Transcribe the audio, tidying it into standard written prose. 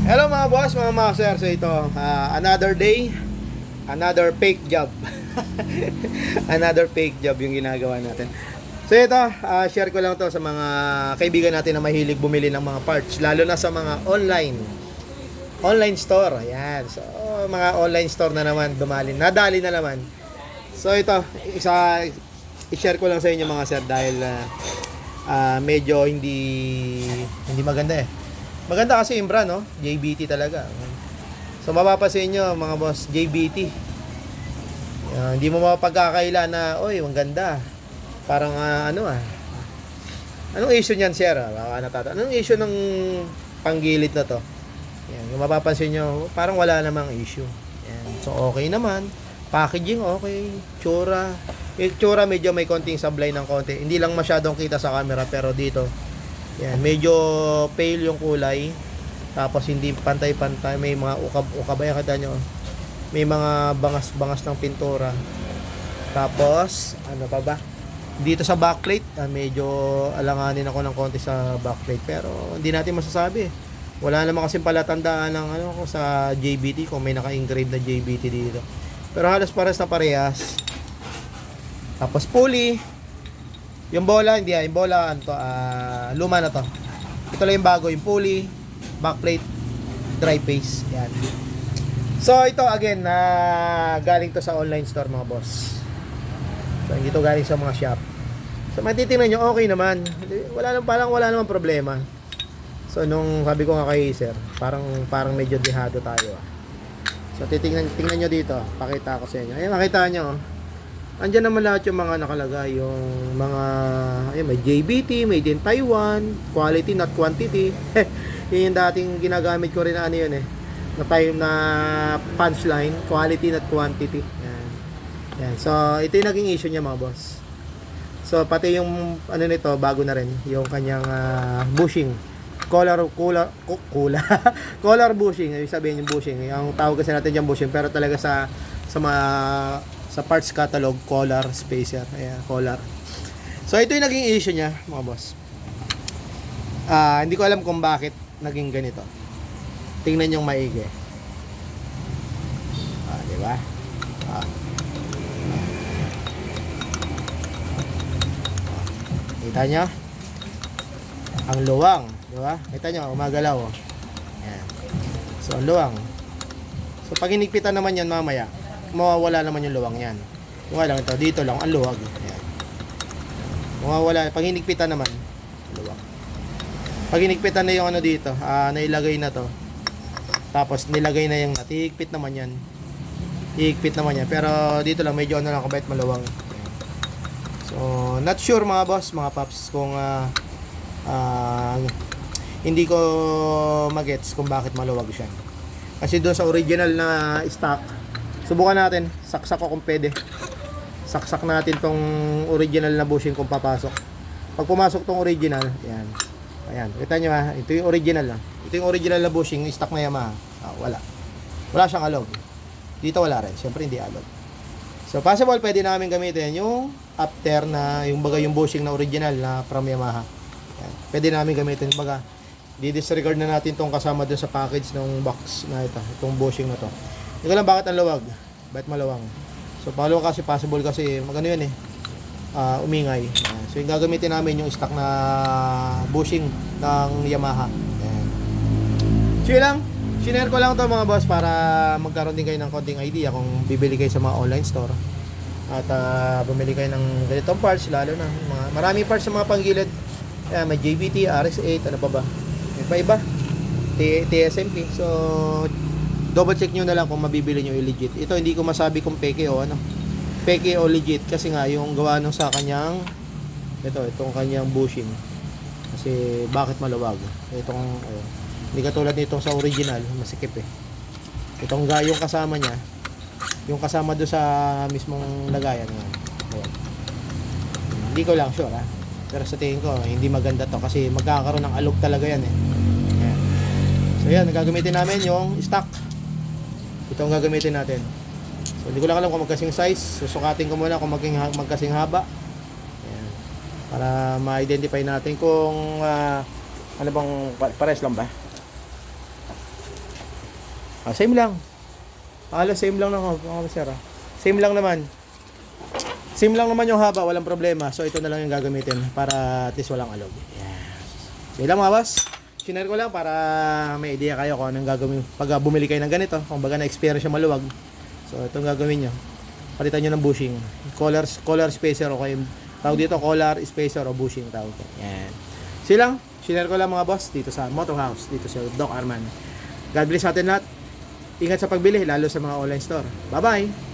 Hello mga boss, mga master. So ito, another day, another fake job. Another fake job yung ginagawa natin. So ito, share ko lang to sa mga kaibigan natin na mahilig bumili ng mga parts, lalo na sa mga online store. Ayan. So mga online store na naman, nadali na naman. So ito, i-share ko lang sa inyo mga sir dahil medyo hindi maganda eh. Maganda kasi yung brand, no? JBT talaga. So mapapansin nyo mga boss, JBT. Hindi mo mapagkakaila na, oy, ang ganda. Parang anong issue niyan, sir? Anong issue ng panggilid na to? Yan, yung mapapansin nyo, parang wala namang issue. Yan. So okay naman. Packaging okay. Tsura. Yung tsura medyo may konting sablay ng konti. Hindi lang masyadong kita sa camera pero dito yan, medyo pale yung kulay. Tapos hindi pantay-pantay, may mga ukab ayan, kita nyo. May mga bangas-bangas ng pintura. Tapos ano pa ba? Dito sa backplate, medyo alanganin ako ng konti sa backplate pero hindi natin masasabi. Wala naman kasi palatandaan ng ko sa JBT kung may naka-engrave na JBT dito. Pero halos pares na parehas. Tapos pulley. Yung bola, hindi yung bola, luma na to. Ito lang yung bago, yung pulley, backplate, dry paste. Yan. So, ito again, galing to sa online store mga boss. So, hindi to galing sa mga shop. So, matitingnan nyo, okay naman. Wala namang problema. So, nung sabi ko nga kay sir, parang medyo dehado tayo. So, tingnan nyo dito. Pakita ko sa inyo. Ayan, makita nyo. Andiyan naman lahat yung mga nakalagay, yung mga may JBT, made in Taiwan, quality not quantity. Yun yung dating ginagamit ko rin na yun na time na punchline, quality not quantity. Yan. So ito yung naging issue niya mga boss. So pati yung nito bago na rin, yung kanyang bushing, collar collar bushing, ibig sabihin yung bushing, yung tawag kasi natin yung bushing pero talaga sa parts catalog, collar spacer. Ayan, collar. So ito yung naging issue niya mga boss. Hindi ko alam kung bakit naging ganito. Tingnan yung maigi. Diba? Kita nyo? Ang luwang, diba? Kita nyo, umagalaw. Ayan. So ang luwang. So pag hinigpitan naman yan mamaya, mawawala naman yung luwang yan. Yung lang ito, dito lang ang luwag. Ayan. Mawawala, pag hinigpitan naman luwag. Pag hinigpitan na yung dito, nailagay na to. Tapos nilagay na yung hihigpit naman yan. Hihigpit naman yan. Pero dito lang medyo lang kabait maluwang. So, not sure mga boss, mga paps kung hindi ko magets kung bakit maluwag siya. Kasi doon sa original na stock, subukan natin, saksak ko kung pwede. Saksak natin tong original na bushing kung papasok. Pag pumasok tong original, yan. Ayan, kita nyo ito yung original lang. Ito yung original na bushing, stock na Yamaha. Wala siyang alog. Dito wala rin, syempre hindi alog. So possible pwede namin gamitin yung after na yung bushing na original na from Yamaha. Ayan. Pwede namin gamitin baga. Di-disregard na natin tong kasama dun sa package ng box na itong bushing na to. Hindi ko lang bakit ang luwag. Bakit malawang? So, pangalawa kasi possible kasi magano yun umingay. So, yung gagamitin namin yung stock na bushing ng Yamaha. Ayan. So, yun lang. Sinare ko lang to mga boss para magkaroon din kayo ng konting idea kung bibili kayo sa mga online store. At bumili kayo ng ganitong parts, lalo na maraming parts sa mga panggilid. Ayan, may JBT, RS8, ano pa ba? May pa iba. TSMP. So, double check nyo na lang kung mabibili nyo legit. Ito hindi ko masabi kung peke o peke o legit kasi nga yung gawa nung sa kanyang itong kanyang bushing. Kasi bakit maluwag? Hindi katulad nitong sa original, masikip Itong yung kasama niya, yung kasama do sa mismong lagayan nga. Hindi ko lang sure pero sa tingin ko hindi maganda to kasi magkakaroon ng alog talaga yan Ayan. So yan, gagamitin namin yung stock. Ito ang gagamitin natin. So, hindi ko lang alam kung magkasing size. Susukatin ko muna kung magkasing haba. Ayan. Para ma-identify natin kung ano bang pares lang ba. Same lang. Same lang ng mga sir. Same lang naman. Same lang naman yung haba, walang problema. So ito na lang yung gagamitin para at least walang alog. Yes. So lang mga boss. Sinare ko lang para may idea kayo kung anong gagawin pag bumili kayo ng ganito. Kung baga na-experience siya maluwag. So itong gagawin nyo. Palitan nyo ng bushing. Collar spacer o kayo. Tawag dito collar spacer o bushing tawag. Yan. So lang. Sinare ko lang mga boss dito sa Motor House. Dito sa Doc Arman. God bless natin lahat. Ingat sa pagbili, lalo sa mga online store. Bye-bye!